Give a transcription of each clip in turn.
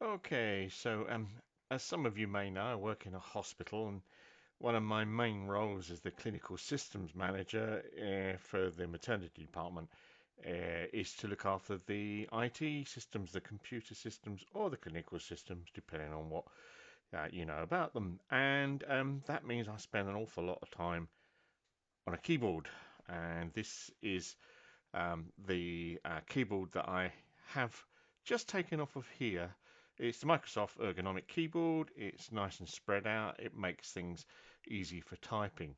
Okay, so as some of you may know, I work in a hospital, and one of my main roles as the clinical systems manager for the maternity department is to look after the IT systems, the computer systems, or the clinical systems, depending on what you know about them. And that means I spend an awful lot of time on a keyboard, and this is the keyboard that I have just taken off of here. It's the Microsoft ergonomic keyboard. It's nice and spread out. It makes things easy for typing,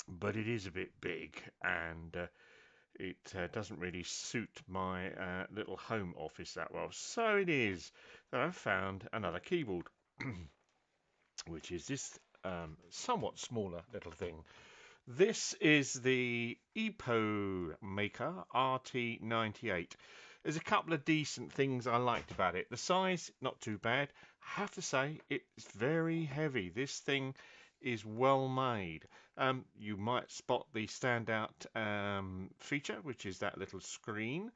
but it is a bit big and it doesn't really suit my little home office that well. So it is that I've found another keyboard, which is this somewhat smaller little thing. This is the Epomaker RT98. There's a couple of decent things I liked about it. The size, not too bad. I have to say, it's very heavy. This thing is well made. You might spot the standout feature, which is that little screen.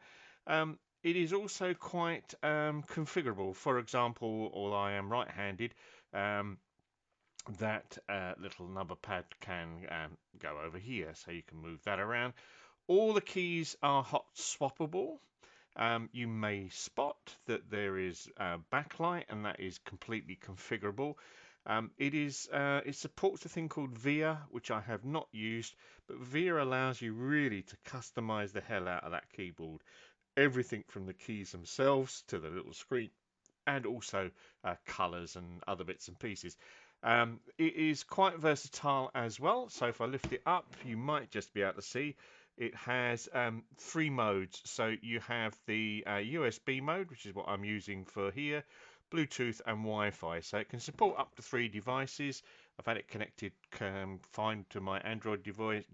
It is also quite configurable. For example, although I am right-handed, um, that little number pad can go over here, so you can move that around. All the keys are hot swappable. You may spot that there is backlight, and that is completely configurable. It supports a thing called VIA, which I have not used, but VIA allows you really to customize the hell out of that keyboard. Everything from the keys themselves to the little screen, and also colors and other bits and pieces. It is quite versatile as well. So if I lift it up, you might just be able to see it has three modes. So you have the USB mode, which is what I'm using for here, Bluetooth and Wi-Fi. So it can support up to three devices. I've had it connected fine to my Android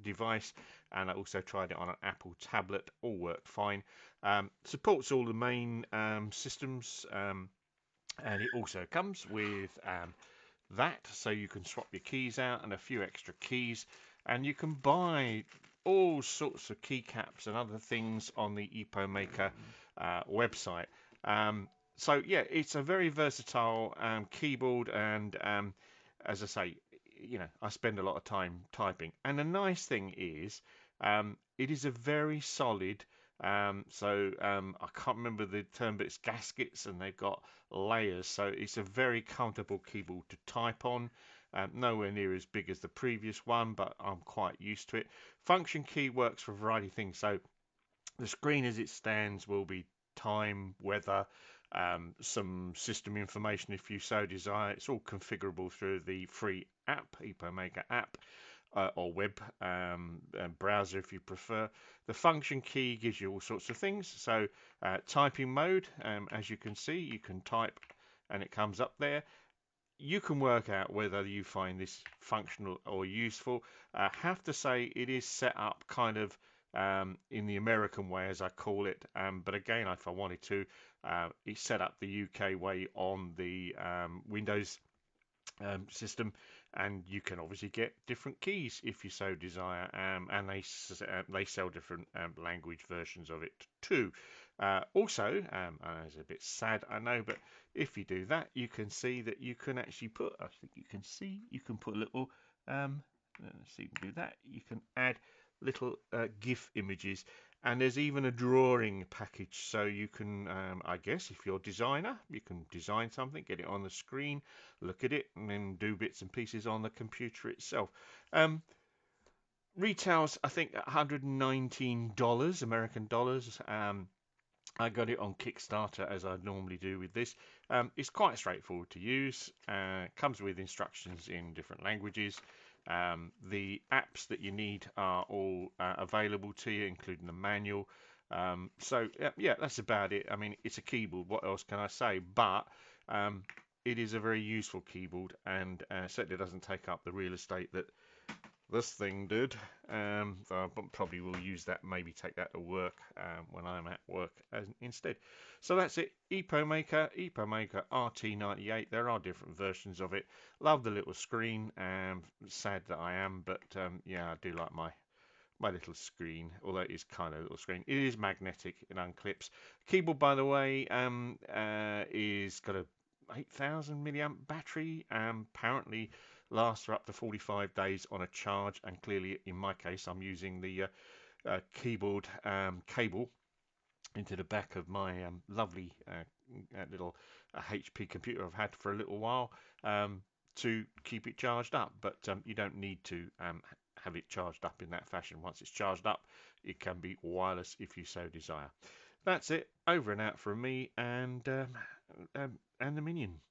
device, and I also tried it on an Apple tablet. All worked fine. Supports all the main systems. And it also comes with that, so you can swap your keys out and a few extra keys, and you can buy all sorts of keycaps and other things on the Epomaker website. So yeah, it's a very versatile keyboard, and as I say, I spend a lot of time typing. And the nice thing is, it is a very solid. I can't remember the term, but it's gaskets, and they've got layers, so it's a very comfortable keyboard to type on. Nowhere near as big as the previous one, but I'm quite used to it. Function key works for a variety of things. So the screen as it stands will be time, weather, some system information if you so desire. It's all configurable through the free app, Epomaker app, or web browser if you prefer. The function key gives you all sorts of things. So typing mode, as you can see, you can type and it comes up there. You can work out whether you find this functional or useful. I have to say it is set up kind of in the American way, as I call it. But again, if I wanted to, it's set up the UK way on the Windows system, and you can obviously get different keys if you so desire, and they sell different language versions of it too. Also, it's a bit sad, I know, but if you do that, you can see that you can actually put. I think you can see you can put a little. Let's see, do that. You can add little GIF images, and there's even a drawing package, so you can, I guess, if you're a designer, you can design something, get it on the screen, look at it, and then do bits and pieces on the computer itself. Um, Retails, I think, $119 American dollars. I got it on Kickstarter, as I normally do with this. It's quite straightforward to use. Comes with instructions in different languages. The apps that you need are all available to you, including the manual. Yeah, that's about it. I mean, it's a keyboard. What else can I say? But um, it is a very useful keyboard, and certainly doesn't take up the real estate that this thing did. So I probably will use that, maybe take that to work when I'm at work instead. So that's it. Epomaker RT98. There are different versions of it. Love the little screen. Sad that I am, but yeah, I do like my little screen, although it is kind of a little screen. It is magnetic, it unclips. Keyboard, by the way, is got a 8,000 milliamp battery. Apparently lasts for up to 45 days on a charge, and clearly in my case I'm using the keyboard cable into the back of my lovely little HP computer I've had for a little while, to keep it charged up. But you don't need to have it charged up in that fashion. Once it's charged up, it can be wireless if you so desire. That's it. Over and out from me and the Minion.